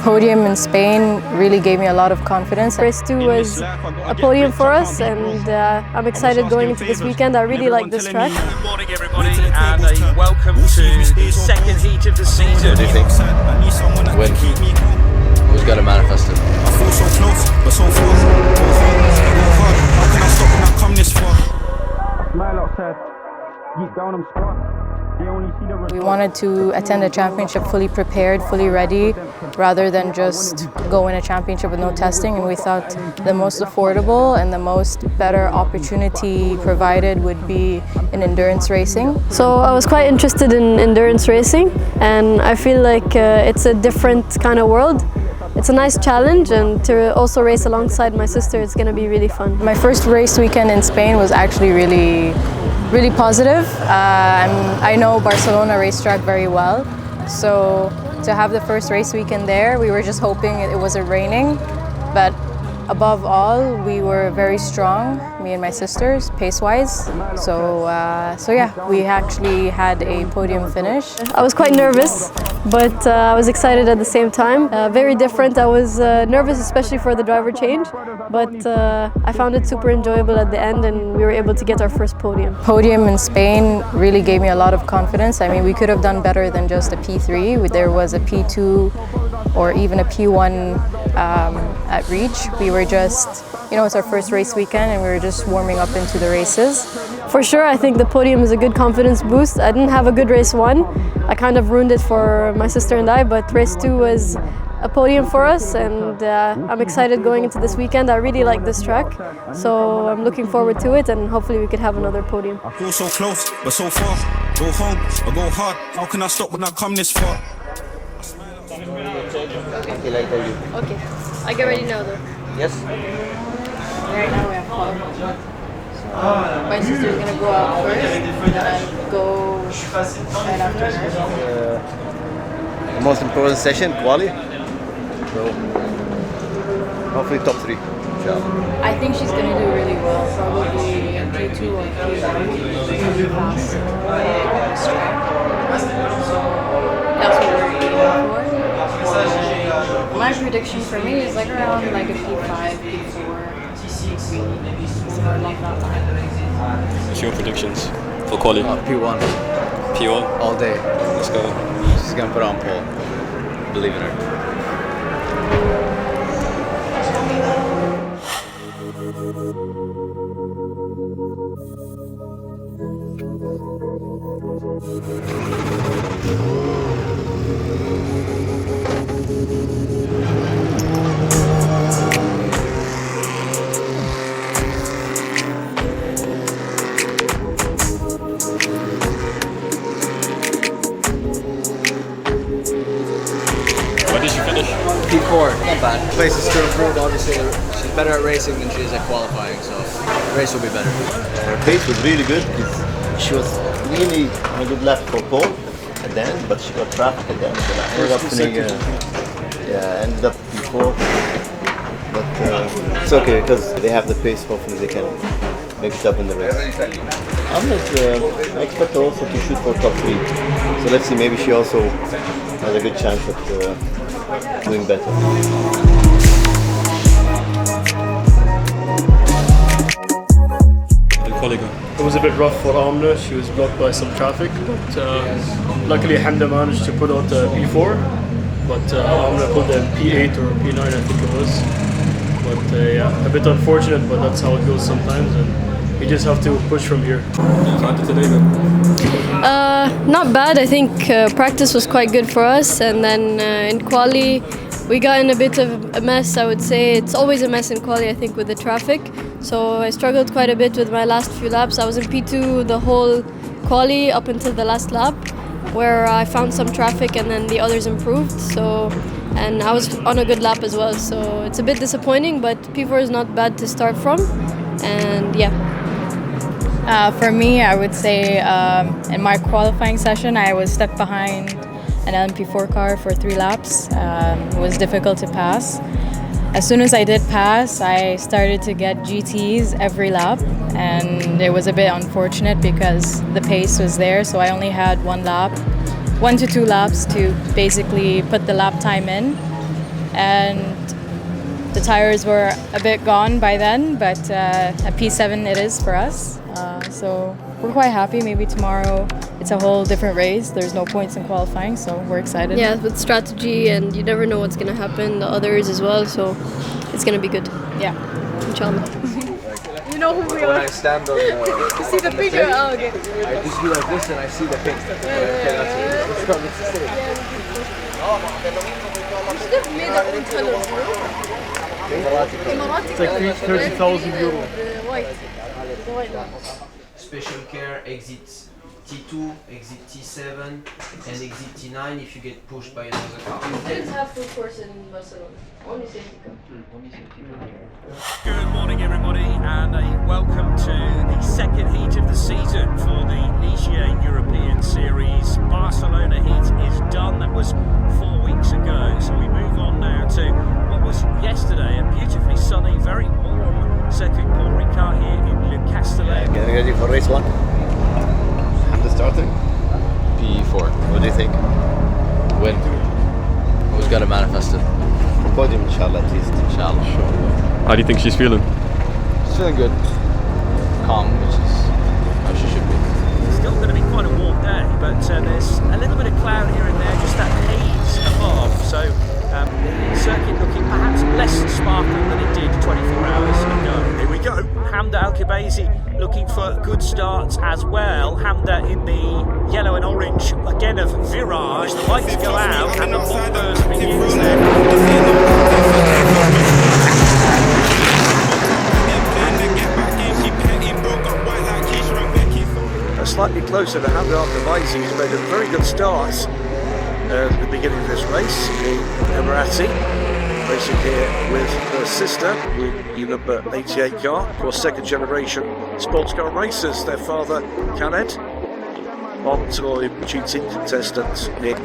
podium in Spain really gave me a lot of confidence. Race 2 was a podium for us, and I'm excited going into this weekend. I really like this track. Good morning everybody, and welcome to the second heat of the season. What do you think? Win. Who's got to manifest it? I feel so close, but so far. How can I stop when I come this far? Smile outside, deep down I'm scarred. We wanted to attend a championship fully prepared, fully ready, rather than just go in a championship with no testing, and we thought the most affordable and the most better opportunity provided would be in endurance racing. So I was quite interested in endurance racing, and I feel like it's a different kind of world. It's a nice challenge, and to also race alongside my sister, it's going to be really fun. My first race weekend in Spain was actually really positive. I know Barcelona racetrack very well, so to have the first race weekend there, we were just hoping it wasn't raining, but above all, we were very strong, me and my sisters, pace-wise. So yeah, we actually had a podium finish. I was quite nervous, but I was excited at the same time. Very different. I was nervous, especially for the driver change, but I found it super enjoyable at the end, and we were able to get our first podium. Podium in Spain really gave me a lot of confidence. I mean, we could have done better than just a P3. There was a P2 or even a P1 at Reach. We were just, it's our first race weekend, and we were just warming up into the races. For sure, I think the podium is a good confidence boost. I didn't have a good race 1. I kind of ruined it for my sister and I, but race 2 was a podium for us, and I'm excited going into this weekend. I really like this track, so I'm looking forward to it, and hopefully we could have another podium. I feel so close, but so far. Go home, or go hard. How can I stop when I come this far? Okay, I get ready now though. Yes? Right now we have club. So my sister's going to go out first, and I go right after her. The most important session, quali. So hopefully top 3. Inshallah. I think she's going to do really well, probably P2 or P1 pass this track. So that's what we're aiming for. My prediction for me is like around like a P5, P4, somewhere along that line. What's your predictions for quali? P1. P1? All day. Let's go. She's going to put on pole. Believe in her. Where did you finish? P4, not bad. Place is still improved, obviously. She's better at racing than she is at qualifying, so the race will be better. Her pace was really good. She was really on a good lap for pole at the end, but she got traffic at the end. So I ended up P4. But it's okay because they have the pace. Hopefully they can make it up in the race. I expect her also to shoot for top 3. So let's see, maybe she also has a good chance at doing better. It was a bit rough for Amna. She was blocked by some traffic, but luckily Hamda managed to put out a P4, but Amna pulled a P8 or P9, I think it was. But yeah, a bit unfortunate, but that's how it goes sometimes, and we just have to push from here. How did today go? Not bad. I think practice was quite good for us, and then in quali we got in a bit of a mess, I would say. It's always a mess in quali, I think, with the traffic. So I struggled quite a bit with my last few laps. I was in P2 the whole quali up until the last lap, where I found some traffic and then the others improved. And I was on a good lap as well. So it's a bit disappointing, but P4 is not bad to start from. And yeah. For me, I would say in my qualifying session, I was stuck behind an LMP4 car for 3 laps. It was difficult to pass. As soon as I did pass, I started to get GTs every lap, and it was a bit unfortunate because the pace was there, so I only had 1 to 2 laps to basically put the lap time in. and the tires were a bit gone by then, but a P7 it is for us. So we're quite happy. Maybe tomorrow it's a whole different race. There's no points in qualifying, so we're excited. Yeah, with strategy, and you never know what's going to happen, the others as well, so it's going to be good. Yeah. Inshallah. You know who we When are. I stand on You see the picture? Oh, okay. I just do like this and I see the pink. Okay, that's it. It's the same. It's like 30,000 euro. Special care, exit T2, exit T7, and exit T9 if you get pushed by another car. We didn't have full course in Barcelona, only safety car. Good morning, everybody, and a welcome to the second heat of the season for the Ligier European Series. Barcelona heat is done. That was 4 weeks ago. So we move on now to what was yesterday a beautifully sunny, very warm Circuit Paul Ricard here in Le Castellet. Getting ready for race 1. Hamda starting. P4. What do you think? Win. Who's got to manifest it? Podium, inshallah, at least. Inshallah. How do you think she's feeling? She's feeling good. Calm, which is how she should be. Still going to be quite a warm day, but there's a little bit of cloud here and there, just that haze above. So the circuit looking perhaps less sparkling than it did 24 hours ago. Here we go. Hamda Qubaisi looking for good starts as well. Hamda in the yellow and orange, again of virage. The lights go out and the bombers begins slightly closer to Hamda Qubaisi, who's made a very good start at the beginning of this race in Emirati, racing here with her sister in the number 88 car. Of course, second generation sports car racers. Their father Khaled, on-time GT contestant in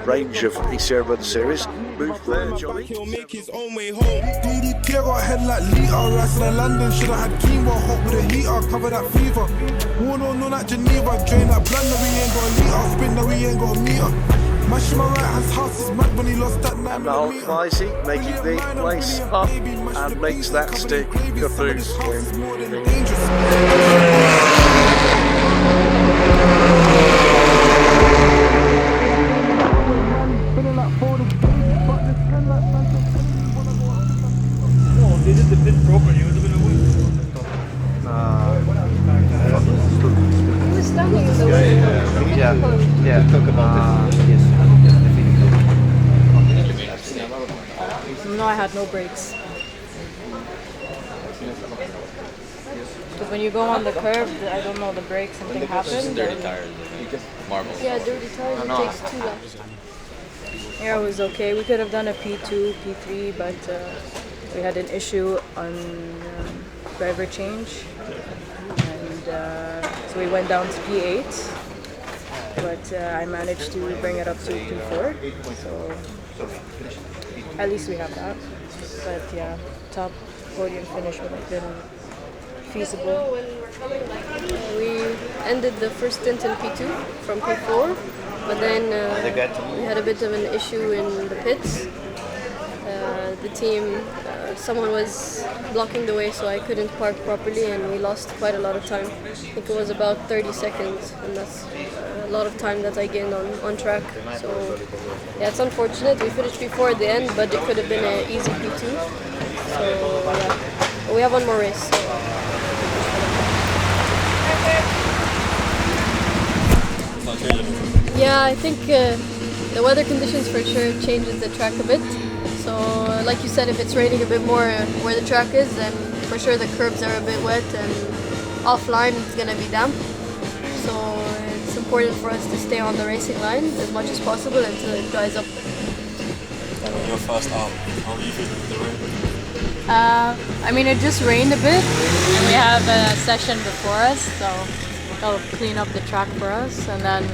range of Ligier European Series. Move there, Johnny. He'll make his own way home. DDT got head like Lita. Racing in London, shoulda had chemo. Hot with a heater, cover that fever. War no like Geneva. Drain that blood, no we ain't got a liter. Spin, no we ain't got a meter. Mashing my right hand's house is mad when he lost that 9 millimeter. Qubaisi making the place up and makes that stick caboose. They did the pit properly, it would have been a win. He was standing in the way. Yeah. Talk about this. No, I had no brakes. But when you go on the curb, I don't know, the brakes, something happened. Dirty tires, marble. Yeah, dirty tires, it takes 2 laps. Yeah, it was okay. We could have done a P2, P3, but we had an issue on driver change. And so we went down to P8. But I managed to bring it up to P4. So at least we have that. But yeah, top podium finish would have been feasible. We ended the first stint in P2 from P4, but then we had a bit of an issue in the pits. The team, someone was blocking the way, so I couldn't park properly, and we lost quite a lot of time. I think it was about 30 seconds, and that's a lot of time that I gained on track. So yeah, it's unfortunate. We finished P4 at the end, but it could have been an easy P2. So yeah, but we have one more race. So. Yeah, I think the weather conditions for sure changes the track a bit. So like you said, if it's raining a bit more where the track is, then for sure the curbs are a bit wet, and offline it's going to be damp. So it's important for us to stay on the racing line as much as possible until it dries up. Your first out, how are you feeling with the rain? I mean, it just rained a bit, and we have a session before us, so that'll clean up the track for us. And then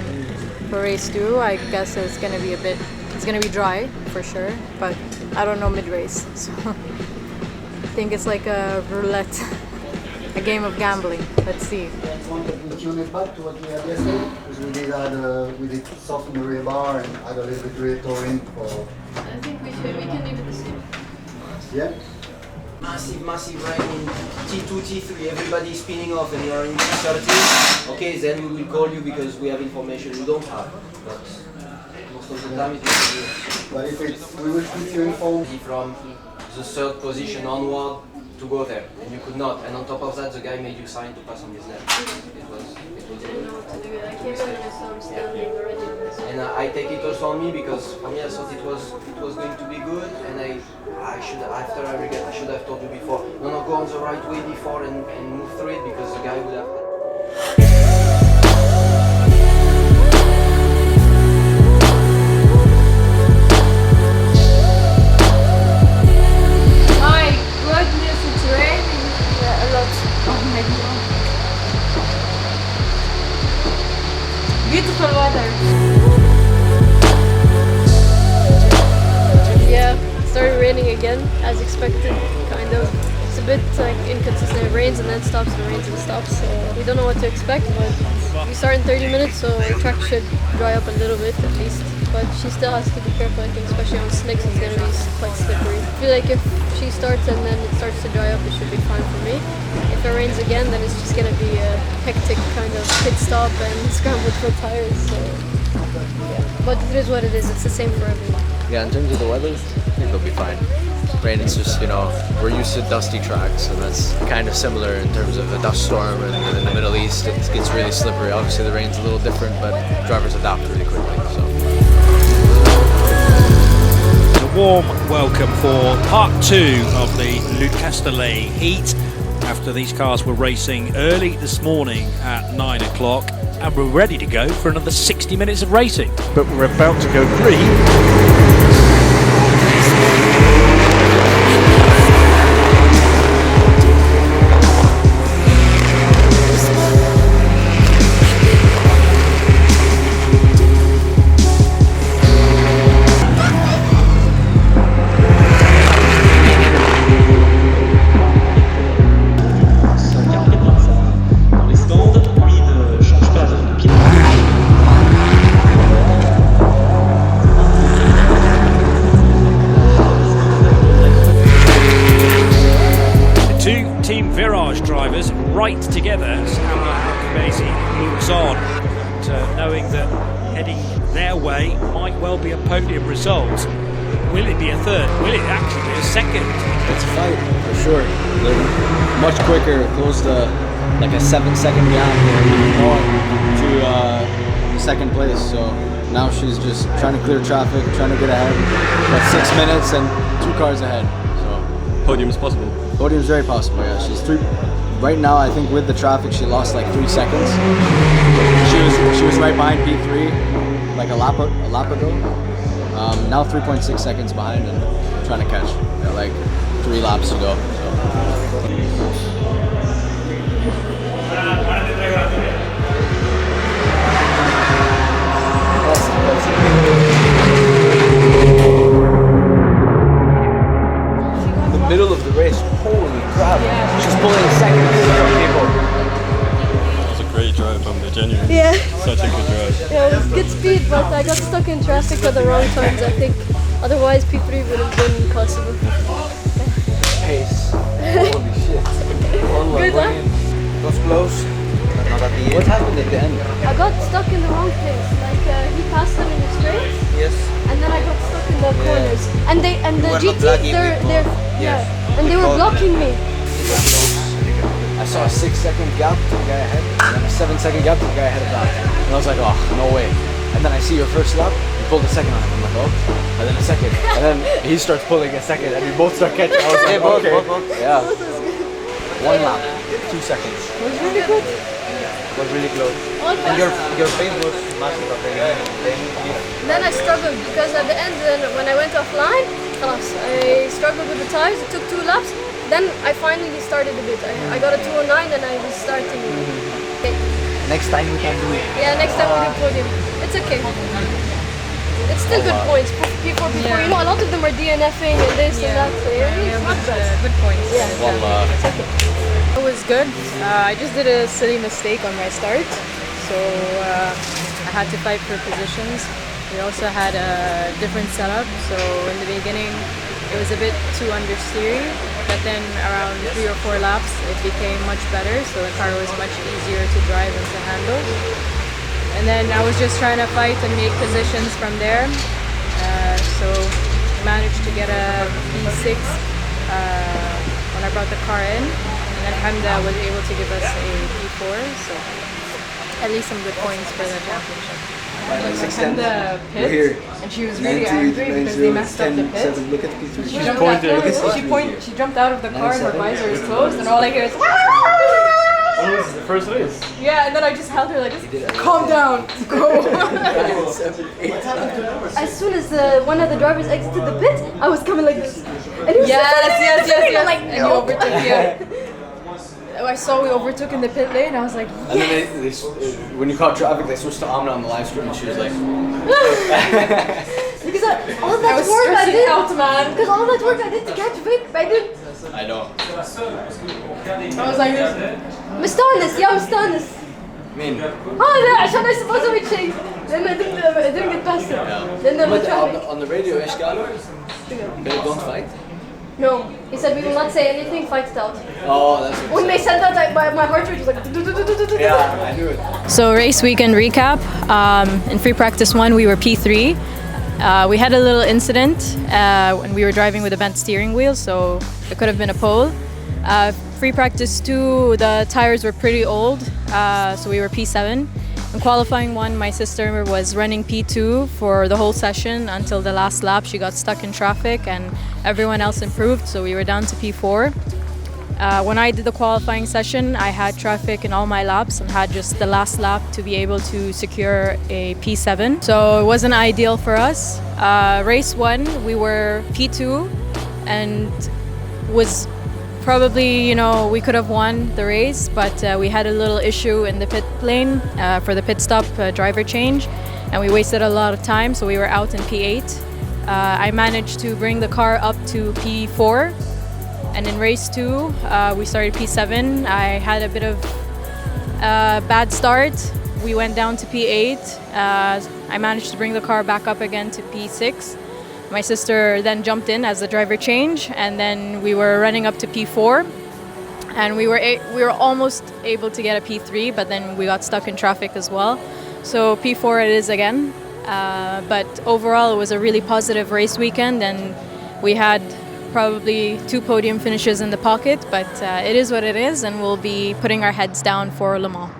for race 2, I guess it's going to be it's going to be dry for sure, but I don't know mid-race, so I think it's like a roulette. a game of gambling. Let's see. We tune it back to what we had yesterday, because we did soften the rear bar and add a little bit rear toe in for. I think we can leave it the same. Yeah. Massive rain in T2, T3, everybody spinning off and you're in T30. Okay, then we will call you because we have information you don't have. But most of the time it will be. But if it's, we will keep you informed. From the third position onward to go there, and you could not. And on top of that, the guy made you sign to pass on his left. It was I came in and I saw him standing already. and I take it also on me because for me I thought it was going to be good, and I should after I regret I should have told you before. No, go on the right way before and move through it because the guy would have. My goodness, it's raining a lot. Oh my god. Beautiful weather. Yeah, it started raining again, as expected, kind of. It's a bit like inconsistent. It rains and then stops and rains and stops, so we don't know what to expect, but we start in 30 minutes, so the track should dry up a little bit at least. But she still has to be careful, I think, especially on slicks, it's going to be quite slippery. I feel like if she starts and then it starts to dry up, it should be fine for me. If it rains again, then it's just going to be a hectic kind of pit stop and scrambled for tires, so yeah. But it is what it is, it's the same for everyone. Yeah, in terms of the weather, I think they'll be fine. Rain, it's just, we're used to dusty tracks, and that's kind of similar in terms of a dust storm, and in the Middle East it gets really slippery. Obviously the rain's a little different, but drivers adapt really quickly. So. A warm welcome for part 2 of the Le Castellet heat, after these cars were racing early this morning at 9 o'clock, and we're ready to go for another 60 minutes of racing. But we're about to go green. Drivers right together as Amna and Qubaisi moves on, and, knowing that heading their way might well be a podium result. Will it be a third? Will it actually be a second? It's a fight for sure. They're much quicker, close to like a 7-second gap to the second place. So now she's just trying to clear traffic, trying to get ahead. About 6 minutes and 2 cars ahead. So Podium is possible. Podium's very possible. Yeah, she's 3. Right now, I think with the traffic, she lost like 3 seconds. She was right behind P3 like a lap ago. Now 3.6 seconds behind and trying to catch. Like 3 laps to go. In the middle of the race, holy crap! Yeah. She's pulling seconds from people. That was a great drive from the genuine. Yeah. Such a good drive. Yeah, it was good speed, but I got stuck in traffic at the wrong times, I think. Otherwise, P3 would have been possible. Pace. Holy shit. Good, huh? It was close. Not at the end. What happened at the end? I got stuck in the wrong place. Like, he passed them in the straight. Yes. And then I got stuck in the corners. And the GT, and they were blocking me. I saw a 6-second gap to the guy ahead, and then a 7-second gap to the guy ahead of that. And I was like, oh, no way. And then I see your first lap, you pulled a second on him. I'm like, oh. And then a second. And then he starts pulling a second, and we both start catching. I was like, okay. Yeah. 1 lap, 2 seconds. It was really good. It was really close. And your pace was massive at the end. Then I struggled because at the end, when I went offline, I struggled with the tires. It took 2 laps. Then I finally started a bit. I got a 209 and I was starting. Okay. Next time we can do it. Yeah, next time we do podium. It's okay. It's still good points. Before, Yeah. you know, a lot of them are DNFing and this and that. So it's not bad. good points. Yeah. Wallah. It was good. I just did a silly mistake on my start, so I had to fight for positions. We also had a different setup, so in the beginning it was a bit too understeery, but then around 3 or 4 laps it became much better, so the car was much easier to drive and to handle. And then I was just trying to fight and make positions from there, so I managed to get a P6 when I brought the car in, and then Hamda was able to give us a P4, so at least some good points for the championship. Hamda pit, and she was really angry because they messed up the pit. Look at P3. She jumped out of the car and her visor is closed, and all I hear is When was the first race? yeah, and then I just held her like this. Calm down, go. As soon as one of the drivers exited the pit, I was coming like this. And he was yes. I'm like, And you overtook you. I saw we overtook in the pit lane. I was like, yes. And then when you caught traffic, they switched to Amna on the live stream, and she was like, Because all that was work I stressing did, out, man. because all that work I did to catch Vic, I did. I know. I was like this. مستانس يا مستانس. مين؟ هذا عشان I supposed to be chased. لأن I didn't get past it. لأن But the traffic. on the radio, ايش قالوا؟ They don't fight? No, he said we will not say anything, fight it out. Oh, that's what When they said that, my heart rate was like. Yeah, I knew it. So race weekend recap. In free practice 1, we were P3. We had a little incident when we were driving with a bent steering wheel, so it could have been a pole. Free practice 2, the tires were pretty old, so we were P7. In qualifying 1, my sister was running P2 for the whole session until the last lap. She got stuck in traffic and everyone else improved, so we were down to P4. When I did the qualifying session, I had traffic in all my laps and had just the last lap to be able to secure a P7. So it wasn't ideal for us. Race 1, we were P2 and was probably, you know, we could have won the race, but we had a little issue in the pit lane for the pit stop driver change, and we wasted a lot of time, so we were out in P8. I managed to bring the car up to P4, and in race 2, we started P7. I had a bit of bad start. We went down to P8. I managed to bring the car back up again to P6. My sister then jumped in as the driver change, and then we were running up to P4, and we were almost able to get a P3, but then we got stuck in traffic as well. So P4 it is again. But overall, it was a really positive race weekend, and we had probably 2 podium finishes in the pocket. But it is what it is, and we'll be putting our heads down for Le Mans.